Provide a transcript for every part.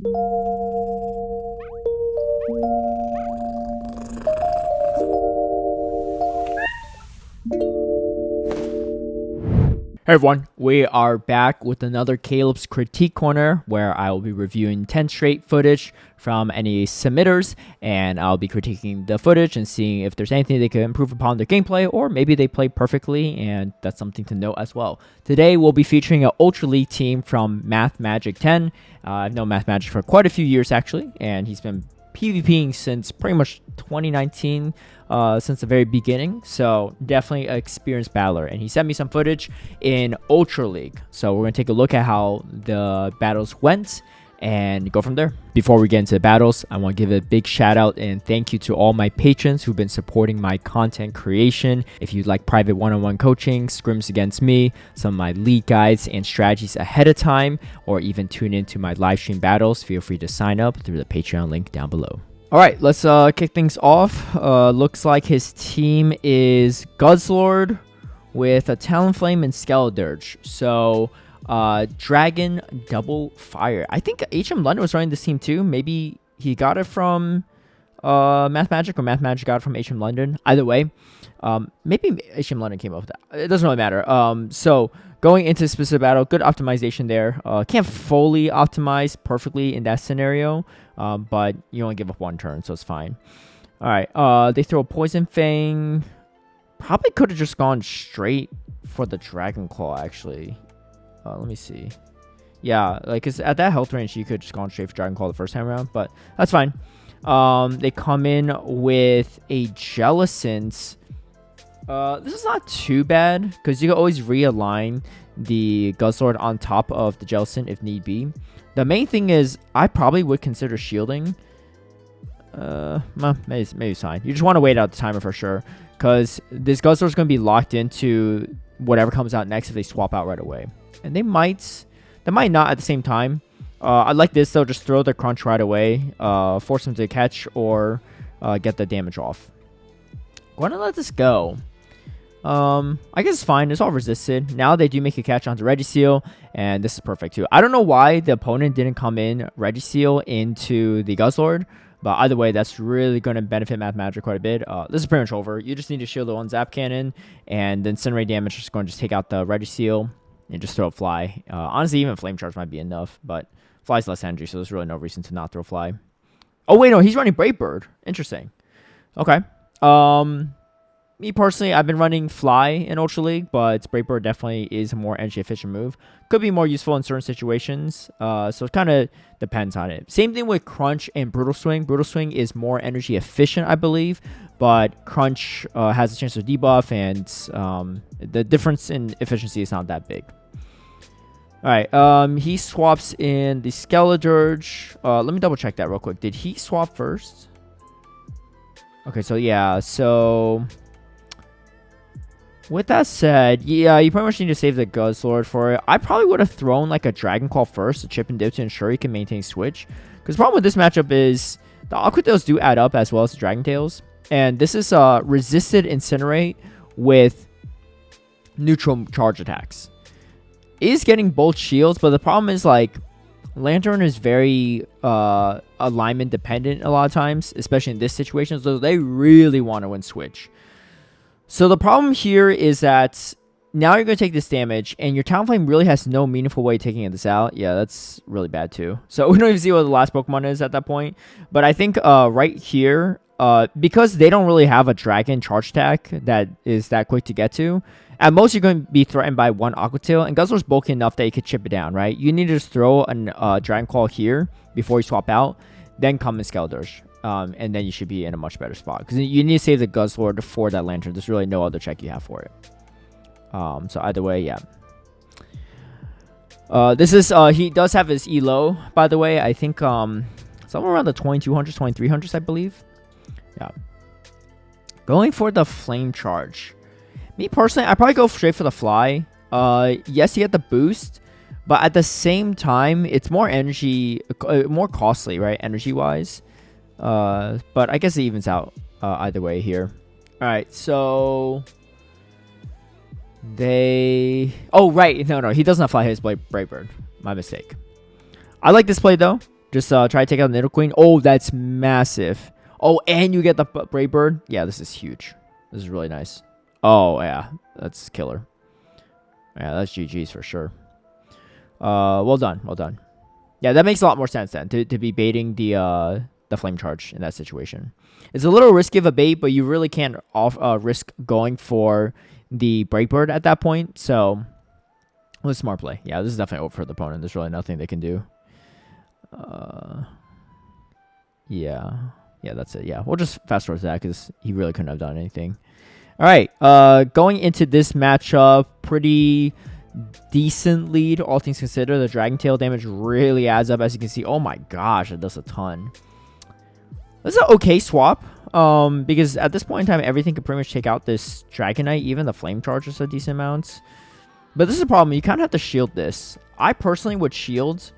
Hey everyone, we are back with another Caleb's Critique Corner where I will be reviewing 10 straight footage from any submitters, and I'll be critiquing the footage and seeing if there's anything they could improve upon their gameplay, or maybe they play perfectly, and that's something to note as well. Today we'll be featuring an Ultra League team from Mathmagic10. I've known Mathmagic for quite a few years actually, and he's been PvPing since pretty much 2019, since the very beginning, so definitely an experienced battler. And he sent me some footage in Ultra League, so we're going to take a look at how the battles went and go from there. Before we get into the battles, I want to give a big shout out and thank you to all my patrons who've been supporting my content creation. If you'd like private one-on-one coaching, scrims against me, some of my league guides and strategies ahead of time, or even tune into my live stream battles, feel free to sign up through the Patreon link down below. Alright, let's kick things off. Looks like his team is Guzzlord with a Talonflame and Skeledirge. So Dragon Double Fire. I think HM London was running this team too. Maybe he got it from Mathmagic, or Mathmagic got it from HM London. Either way, maybe HM London came up with that. It doesn't really matter. So going into specific battle, good optimization there. Can't fully optimize perfectly in that scenario, but you only give up one turn, so it's fine. All right, they throw a Poison Fang. Probably could have just gone straight for the Dragon Claw, actually. Let me see. Yeah, like, 'cause at that health range, you could just gone straight for Dragon Claw the first time around, but that's fine. They come in with a Jellicent. This is not too bad, because you can always realign the Guzzlord on top of the Jellicent if need be. The main thing is, I probably would consider shielding. Well, maybe it's fine. You just want to wait out the timer for sure, because this Guzzlord's going to be locked into whatever comes out next if they swap out right away. And they might not at the same time. I like this though, just throw the crunch right away, force them to catch, or get the damage off. I'm gonna let this go. I guess it's fine. It's all resisted. Now they do make a catch onto Regiseal, and this is perfect too. I don't know why the opponent didn't come in Regiseal into the Guzzlord, but either way, that's really going to benefit Mathmagic quite a bit. This is pretty much over. You just need to shield the one Zap Cannon, and then Incinerate damage is going to just take out the Regiseal and just throw a Fly. Honestly, even Flame Charge might be enough, but Fly's less energy, so there's really no reason to not throw Fly. Oh, wait, no, he's running Brave Bird. Interesting. Okay. Me personally, I've been running Fly in Ultra League, but Brave Bird definitely is a more energy efficient move. Could be more useful in certain situations, so it kind of depends on it. Same thing with Crunch and Brutal Swing. Brutal Swing is more energy efficient, I believe, but Crunch has a chance to debuff, and the difference in efficiency is not that big. Alright, he swaps in the Skeledirge. Let me double check that real quick. Did he swap first? Okay, so yeah, so with that said, yeah, you pretty much need to save the Guzzlord for it. I probably would have thrown like a Dragon Claw first, a chip and dip to ensure he can maintain switch. Because the problem with this matchup is the Aqua Tails do add up as well as the Dragon Tails. And this is resisted Incinerate with neutral charge attacks. It is getting both shields, but the problem is like Lantern is very alignment dependent a lot of times, especially in this situation. So they really want to win switch. So the problem here is that now you're going to take this damage, and your Talonflame really has no meaningful way of taking this out. Yeah, that's really bad too. So we don't even see what the last Pokemon is at that point. But I think right here, because they don't really have a Dragon charge attack that is that quick to get to, at most you're going to be threatened by one Aqua Tail, and Guzzlord's bulky enough that you could chip it down, right? You need to just throw a Dragon Claw here before you swap out, then come in Skeledirge. And then you should be in a much better spot, because you need to save the Guzzlord for that Lantern. There's really no other check you have for it. So either way, yeah. This is he does have his elo, by the way. I think somewhere around the 2200s, 2300s, I believe. Yeah. Going for the Flame Charge. Me personally, I probably go straight for the Fly. Yes, you get the boost, but at the same time, it's more energy, more costly, right? Energy wise. But I guess it evens out either way here. All right, so oh right, no, he does not fly his Brave Bird. My mistake. I like this play though. Just try to take out the Nidoqueen. Oh, that's massive. Oh, and you get the Brave Bird. Yeah, this is huge. This is really nice. Oh, yeah. That's killer. Yeah, that's GG's for sure. Well done. Well done. Yeah, that makes a lot more sense then, to be baiting the Flame Charge in that situation. It's a little risky of a bait, but you really can't risk going for the Brave Bird at that point. So, it was a smart play. Yeah, this is definitely over for the opponent. There's really nothing they can do. Yeah, that's it. Yeah, we'll just fast forward to that because he really couldn't have done anything. All right, going into this matchup, pretty decent lead, all things considered. The Dragon Tail damage really adds up, as you can see. Oh my gosh, it does a ton. This is an okay swap, because at this point in time, everything could pretty much take out this Dragonite. Even the Flame Charge is a decent amount. But this is a problem. You kind of have to shield this. I personally would shield.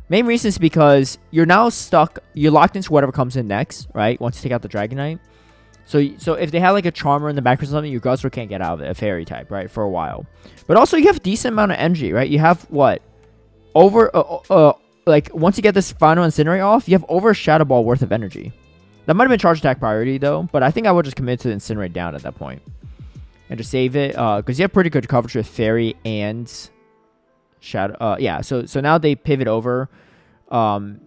Main reason is because you're now stuck. You're locked into whatever comes in next, right? Once you take out the Dragonite. So if they have like a Charmer in the back or something, your Guzzler can't get out of it. A Fairy type, right? For a while. But also you have a decent amount of energy, right? You have what? Like once you get this final Incinerate off, you have over a Shadow Ball worth of energy. That might have been Charge Attack priority though. But I think I would just commit to Incinerate down at that point. And just save it. Because you have pretty good coverage with Fairy and Shadow. Yeah, so now they pivot over and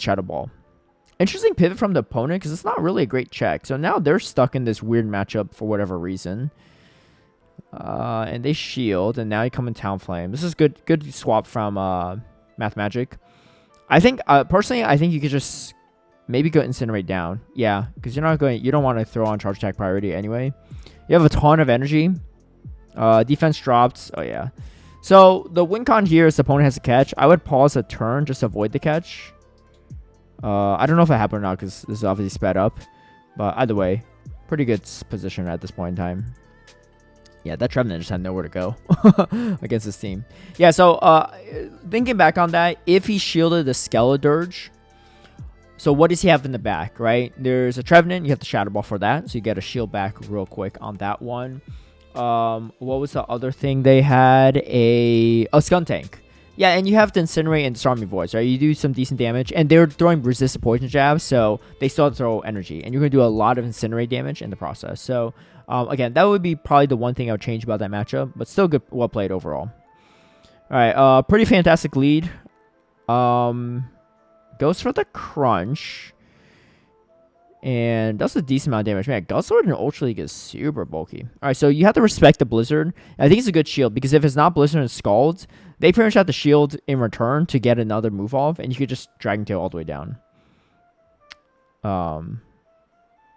Shadow Ball. Interesting pivot from the opponent because it's not really a great check. So now they're stuck in this weird matchup for whatever reason. And they shield, and now you come in Talonflame. This is good swap from Mathmagic. I think personally, I think you could just maybe go Incinerate down. Yeah, because you don't want to throw on Charge Attack priority anyway. You have a ton of energy. Defense dropped. Oh yeah. So the win con here is the opponent has a catch. I would pause a turn just to avoid the catch. I don't know if it happened or not because this is obviously sped up. But either way, pretty good position at this point in time. Yeah, that Trevenant just had nowhere to go against this team. Yeah, so thinking back on that, if he shielded the Skeledirge, so what does he have in the back, right? There's a Trevenant. You have the Shadow Ball for that. So you get a shield back real quick on that one. What was the other thing they had? A Skuntank. Yeah, and you have to Incinerate and Disarming Voice, right? You do some decent damage. And they're throwing resistant poison jabs, so they still throw energy. And you're going to do a lot of Incinerate damage in the process. So, again, that would be probably the one thing I would change about that matchup. But still good, well played overall. Alright, pretty fantastic lead. Goes for the Crunch. And that's a decent amount of damage. Man, Guzzlord in Ultra League is super bulky. Alright, so you have to respect the Blizzard. I think it's a good shield, because if it's not Blizzard and Scald, they pretty much have to shield in return to get another move off, and you could just Dragon Tail all the way down.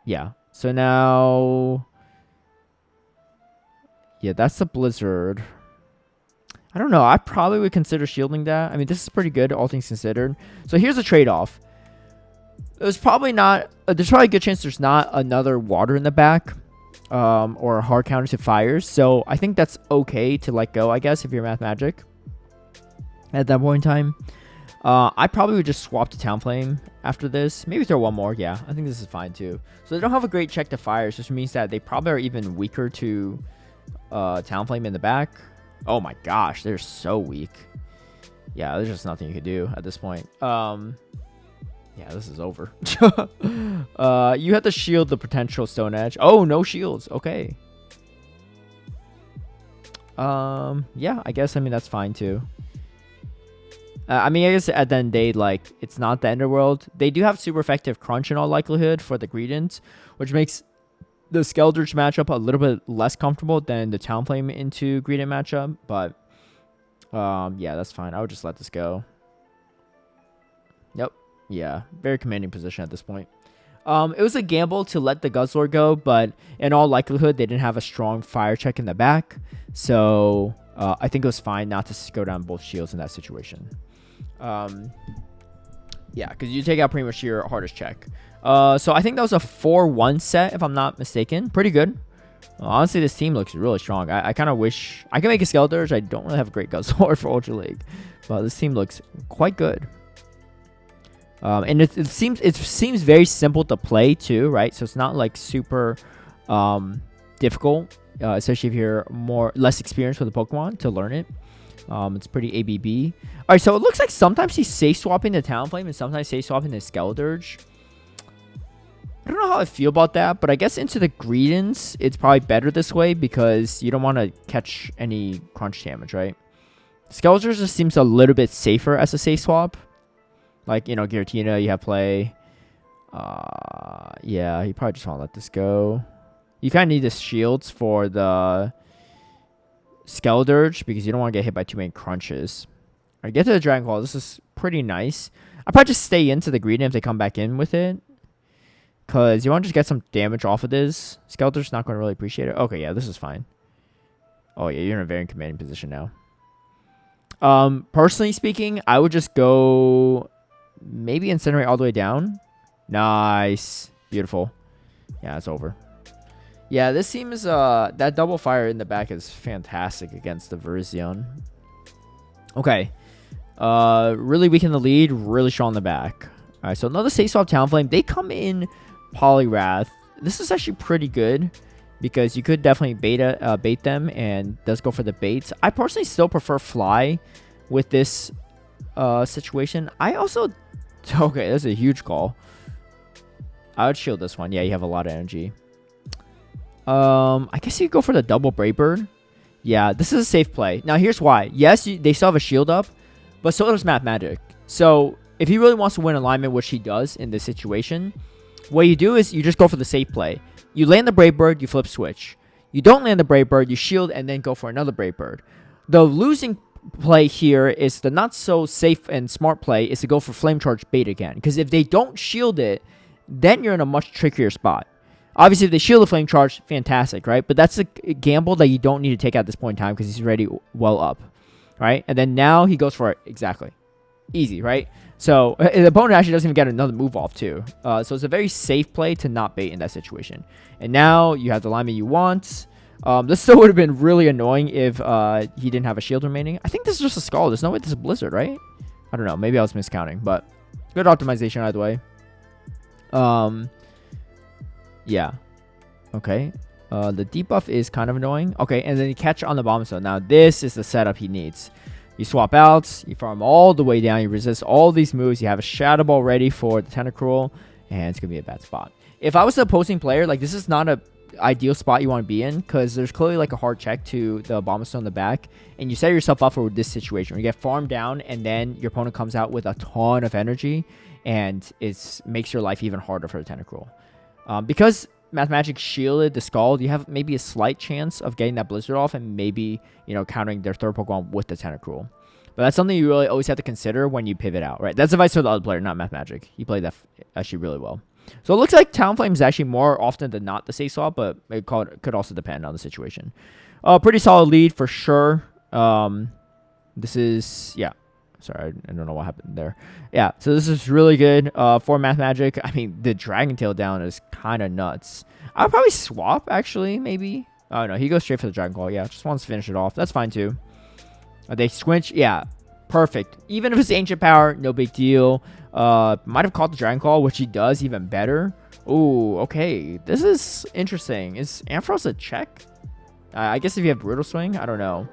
Yeah. So now... yeah, that's the Blizzard. I don't know. I probably would consider shielding that. I mean, this is pretty good, all things considered. So here's a trade-off. There's probably a good chance there's not another water in the back, or a hard counter to fires. So I think that's okay to let go, I guess, if you're Mathmagic at that point in time. I probably would just swap to Talonflame after this. Maybe throw one more. Yeah, I think this is fine too. So they don't have a great check to fires, which means that they probably are even weaker to Talonflame in the back. Oh my gosh, they're so weak. Yeah, there's just nothing you could do at this point. Yeah, this is over. You have to shield the potential Stone Edge. Oh, no shields. Okay. Yeah, I guess, I mean, that's fine too. I mean, I guess at the end of the day, like, it's not the end of the world. They do have super effective Crunch in all likelihood for the Greedent, which makes the Skeledirge matchup a little bit less comfortable than the Talonflame into Greedent matchup. But, yeah, that's fine. I would just let this go. Yep. Yeah, very commanding position at this point. It was a gamble to let the Guzzlord go, but in all likelihood, they didn't have a strong fire check in the back. So, I think it was fine not to go down both shields in that situation. Yeah, because you take out pretty much your hardest check. So I think that was a 4-1 set, if I'm not mistaken. Pretty good. Honestly, this team looks really strong. I kind of wish I could make a Skeledirge. I don't really have a great Guzzlord for Ultra League, but this team looks quite good. And it seems very simple to play too, right? So it's not like super difficult, especially if you're less experienced with the Pokemon to learn it. It's pretty ABB. All right, so it looks like sometimes he's safe swapping the Talonflame and sometimes safe swapping the Skeldurge. I don't know how I feel about that, but I guess into the Greedents, it's probably better this way because you don't want to catch any crunch damage, right? Skeldurge just seems a little bit safer as a safe swap. Like, you know, Giratina, you have play. Yeah, you probably just want to let this go. You kind of need the shields for the Skeldurge because you don't want to get hit by too many crunches. Alright, get to the Dragon Claw. This is pretty nice. I'll probably just stay into the Greedent if they come back in with it. Because you want to just get some damage off of this. Skeldurge's not going to really appreciate it. Okay, yeah, this is fine. Oh, yeah, you're in a very commanding position now. Personally speaking, I would just go maybe Incinerate all the way down. Nice. Beautiful. Yeah, it's over. Yeah, this seems that double fire in the back is fantastic against the Virizion. Okay. Really weak in the lead, really strong in the back. Alright, so another safe swap Talonflame. They come in Poliwrath. This is actually pretty good because you could definitely bait them and does go for the baits. I personally still prefer Fly with this situation. I also... Okay, that's a huge call. I would shield this one. Yeah, you have a lot of energy. I guess you could go for the double Brave Bird. Yeah, this is a safe play. Now, here's why. Yes, they still have a shield up, but so does Mathmagic. So, if he really wants to win alignment, which he does in this situation, what you do is you just go for the safe play. You land the Brave Bird, you flip switch. You don't land the Brave Bird, you shield, and then go for another Brave Bird. The losing play here is the not so safe and smart play is to go for Flame Charge bait again. Because if they don't shield it, then you're in a much trickier spot. Obviously, if they shield the Flame Charge, fantastic, right? But that's a gamble that you don't need to take at this point in time because he's already well up, right? And then now he goes for it. Exactly. Easy, right? So the opponent actually doesn't even get another move off, too. So it's a very safe play to not bait in that situation. And now you have the alignment you want. This still would have been really annoying if he didn't have a shield remaining. I think this is just a Skull. There's no way this is a Blizzard, right? I don't know. Maybe I was miscounting, but good optimization either way. Yeah. Okay. The debuff is kind of annoying. Okay, and then you catch on the bomb stone. Now, this is the setup he needs. You swap out, you farm all the way down, you resist all these moves, you have a Shadow Ball ready for the Tentacruel, and it's going to be a bad spot. If I was the opposing player, like, this is not a ideal spot you want to be in, because there's clearly, like, a hard check to the Bomb Stone in the back, and you set yourself up for this situation, where you get farmed down, and then your opponent comes out with a ton of energy, and it makes your life even harder for the Tentacruel. Because Mathmagic shielded the Scald, you have maybe a slight chance of getting that Blizzard off and maybe, you know, countering their third Pokemon with the Tentacruel. But that's something you really always have to consider when you pivot out, right? That's advice for the other player, not Mathmagic. He played that actually really well. So it looks like Talonflame is actually more often than not the safe swap, but it could also depend on the situation. Pretty solid lead for sure. This is, yeah. Sorry, I don't know what happened there. Yeah, so this is really good for Mathmagic. I mean, the Dragon Tail down is kind of nuts. I'll probably swap, actually, maybe. Oh, no, he goes straight for the Dragon Claw. Yeah, just wants to finish it off. That's fine, too. They squinch. Yeah, perfect. Even if it's Ancient Power, no big deal. Might have caught the Dragon Claw, which he does even better. Ooh, okay. This is interesting. Is Ampharos a check? I guess if you have Brutal Swing, I don't know.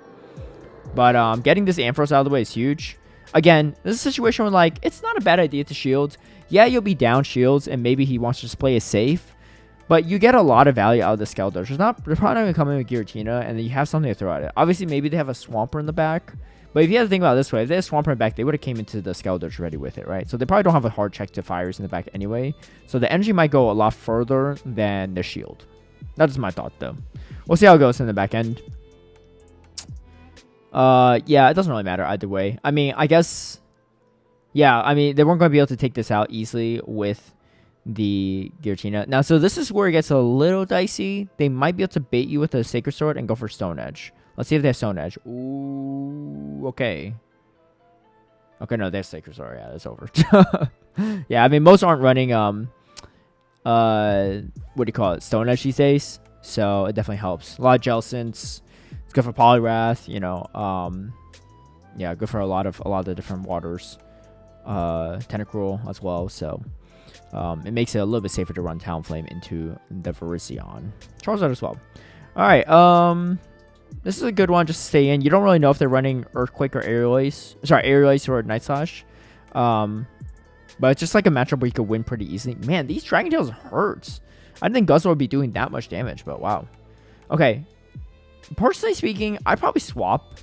But getting this Ampharos out of the way is huge. Again, this is a situation where, like, it's not a bad idea to shield. Yeah, you'll be down shields, and maybe he wants to just play it safe. But you get a lot of value out of the Skeldurge. They're probably not going to come in with Giratina, and then you have something to throw at it. Obviously, maybe they have a Swampert in the back. But if you have to think about it this way, if they had a Swampert in the back, they would have came into the Skeldurge ready with it, right? So they probably don't have a hard check to fires in the back anyway. So the energy might go a lot further than the shield. That's my thought, though. We'll see how it goes in the back end. Yeah, it doesn't really matter either way. I mean, I guess, yeah, I mean, they weren't going to be able to take this out easily with the Giratina. Now, so this is where it gets a little dicey. They might be able to bait you with a Sacred Sword and go for Stone Edge. Let's see if they have Stone Edge. Ooh, okay. Okay, no, they have Sacred Sword. Yeah, it's over. Yeah, I mean, most aren't running, what do you call it? Stone Edge these days. So it definitely helps. A lot of Jellicents. It's good for Poliwrath, you know. Yeah, good for a lot of the different waters. Tentacruel as well. So it makes it a little bit safer to run Talonflame into the Virizion. Charizard as well. All right. This is a good one just to stay in. You don't really know if they're running Earthquake or Aerial Ace. Sorry, Aerial Ace or Night Slash. But it's just like a matchup where you could win pretty easily. Man, these Dragon Tails hurts. I didn't think Guzzlord would be doing that much damage, but wow. Okay. Personally speaking, I'd probably swap.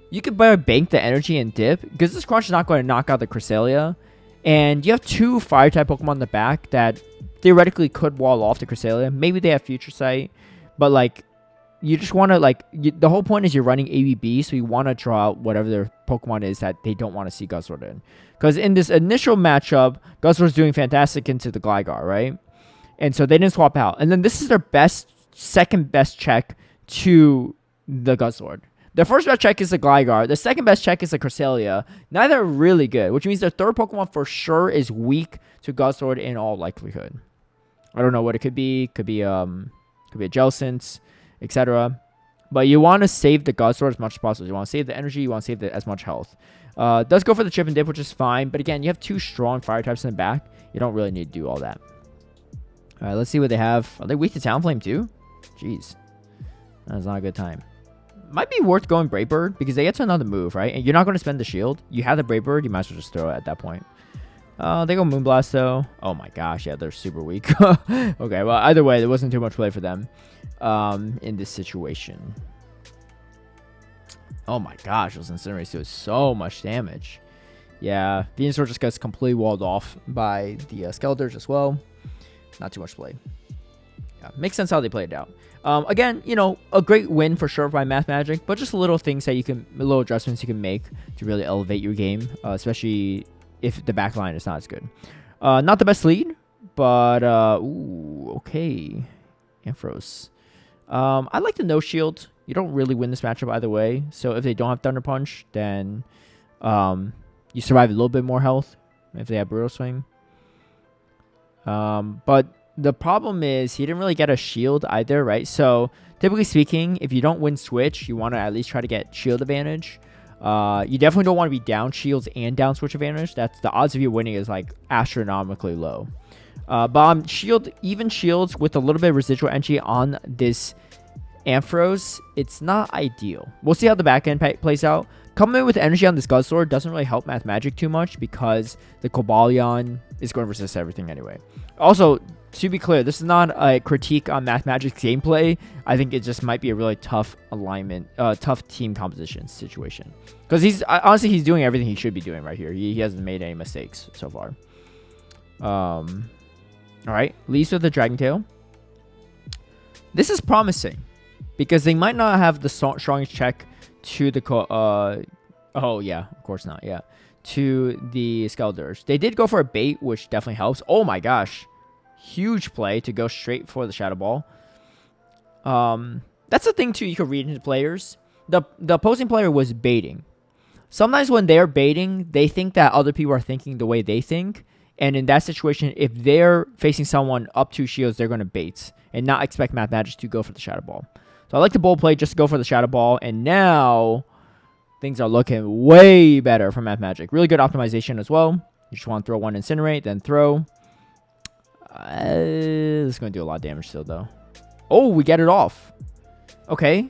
You could better bank the energy and dip, because this Crunch is not going to knock out the Cresselia. And you have 2 Fire-type Pokemon in the back that theoretically could wall off the Cresselia. Maybe they have Future Sight, but like, you just want to, like, the whole point is you're running ABB, so you want to draw out whatever their Pokemon is that they don't want to see Guzzlord in. Because in this initial matchup, Guzzlord's doing fantastic into the Gligar, right? And so they didn't swap out. And then this is their second best check to the Guzzlord. Their first best check is the Gligar. The second best check is the Cresselia. Neither are really good, which means their third Pokemon for sure is weak to Guzzlord in all likelihood. I don't know what it could be. Could be a Jellicent, etc. But you want to save the Guzzlord as much as possible. You want to save the energy. You want to save as much health. Does go for the chip and dip, which is fine. But again, you have 2 strong fire types in the back. You don't really need to do all that. All right, let's see what they have. Are they weak to Talonflame too? Jeez. That's not a good time. Might be worth going Brave Bird because they get to another move, right? And you're not going to spend the shield. You have the Brave Bird. You might as well just throw it at that point. They go Moonblast though. Oh my gosh, yeah, they're super weak. Okay, well, either way, there wasn't too much play for them in this situation. Oh my gosh, those Incinerates do so much damage. Yeah, Venusaur just gets completely walled off by the Skeletors as well. Not too much play. Yeah, makes sense how they played it out. Again, you know, a great win for sure by Mathmagic, but just little things that little adjustments you can make to really elevate your game, especially if the back line is not as good. Not the best lead, but, ooh, okay. Ampharos. I like the no shield. You don't really win this matchup either way, so if they don't have Thunder Punch, then you survive a little bit more health if they have Brutal Swing. But the problem is he didn't really get a shield either, right? So typically speaking, if you don't win Switch, you want to at least try to get shield advantage. You definitely don't want to be down shields and down Switch advantage. That's the odds of you winning is like astronomically low. But even shields with a little bit of residual energy on this Ampharos, it's not ideal. We'll see how the back end plays out. Coming in with energy on this Guzzlord doesn't really help Mathmagic too much because the Cobalion is going to resist everything anyway. Also, to be clear, this is not a critique on Mathmagic's gameplay. I think it just might be a really tough alignment, tough team composition situation. Because honestly, he's doing everything he should be doing right here. He hasn't made any mistakes so far. All right, leads with the Dragon Tail. This is promising because they might not have the strongest check to the oh yeah, of course not. Yeah, to the Skeletors. They did go for a bait, which definitely helps. Oh my gosh. Huge play to go straight for the Shadow Ball. That's the thing too. You could read into players. The opposing player was baiting. Sometimes when they're baiting, they think that other people are thinking the way they think. And in that situation, if they're facing someone up 2 shields, they're going to bait and not expect Mathmagic to go for the Shadow Ball. So I like the bold play just to go for the Shadow Ball. And now things are looking way better for Mathmagic. Really good optimization as well. You just want to throw one Incinerate, then throw. It's going to do a lot of damage still, though. Oh, we get it off. Okay.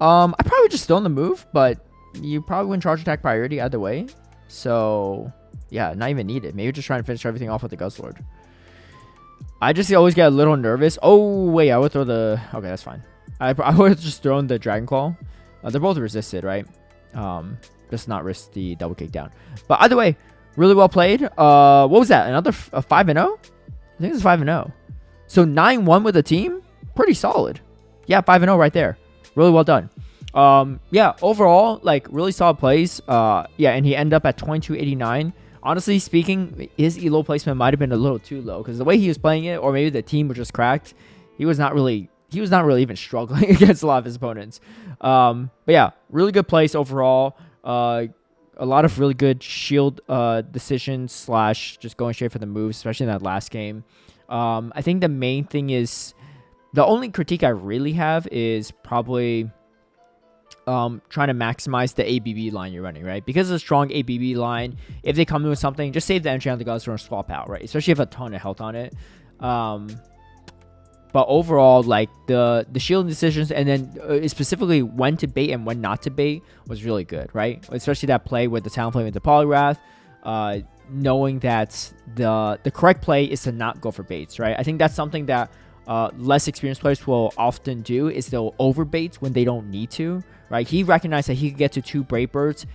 I probably just still in the move, but you probably win charge attack priority either way. So, yeah, not even needed. Maybe just trying to finish everything off with the Guzzlord. I just always get a little nervous. Oh, wait, I would throw the... Okay, that's fine. I would have just thrown the Dragon Claw. They're both resisted, right? Just not risk the double kick down. But either way, really well played. What was that? Another 5-0? I think it's 5-0. So 9-1 with the team? Pretty solid. Yeah, 5-0 right there. Really well done. Yeah, overall, like, really solid plays. Yeah, and he ended up at 2289. Honestly speaking, his elo placement might have been a little too low because the way he was playing it, or maybe the team was just cracked, he was not really even struggling against a lot of his opponents. But yeah, really good place overall. A lot of really good shield decisions / just going straight for the moves, especially in that last game. I think the main thing is, the only critique I really have is probably trying to maximize the ABB line you're running, right? Because of the strong ABB line, if they come in with something, just save the energy on the Guzzlord and swap out, right? Especially if you have a ton of health on it. But overall, like the shielding decisions, and then specifically when to bait and when not to bait was really good, right? Especially that play with the talent play with the Poliwrath, knowing that the correct play is to not go for baits, right? I think that's something that less experienced players will often do, is they'll overbait when they don't need to, right? He recognized that he could get to 2 Brave Birds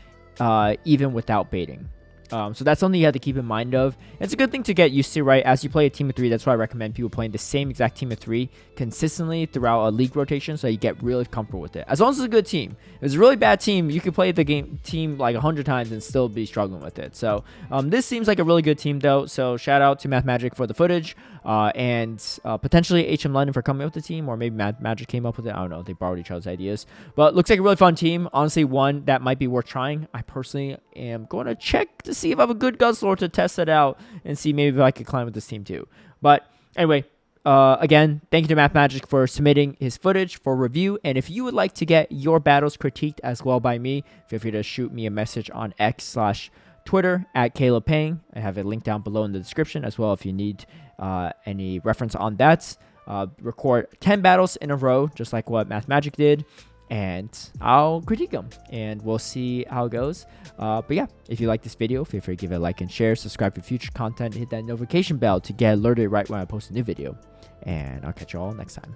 even without baiting. So that's something you have to keep in mind of. It's a good thing to get used to, right? As you play a team of 3, that's why I recommend people playing the same exact team of 3 consistently throughout a league rotation, so you get really comfortable with it. As long as it's a good team. If it's a really bad team, you could play the team like 100 times and still be struggling with it. So this seems like a really good team, though. So shout out to Mathmagic for the footage, and potentially HM London for coming up with the team, or maybe Mathmagic came up with it. I don't know. They borrowed each other's ideas. But looks like a really fun team. Honestly, one that might be worth trying. I personally am going to check to see if I have a good Guzzlord to test it out and see maybe if I could climb with this team too. But anyway, again, thank you to Mathmagic for submitting his footage for review. And if you would like to get your battles critiqued as well by me, feel free to shoot me a message on X/Twitter at Caleb Peng. I have a link down below in the description as well if you need any reference on that. Record 10 battles in a row, just like what Mathmagic did, and I'll critique them, and we'll see how it goes. But yeah, if you like this video, feel free to give it a like and share, subscribe for future content, hit that notification bell to get alerted right when I post a new video, and I'll catch you all next time.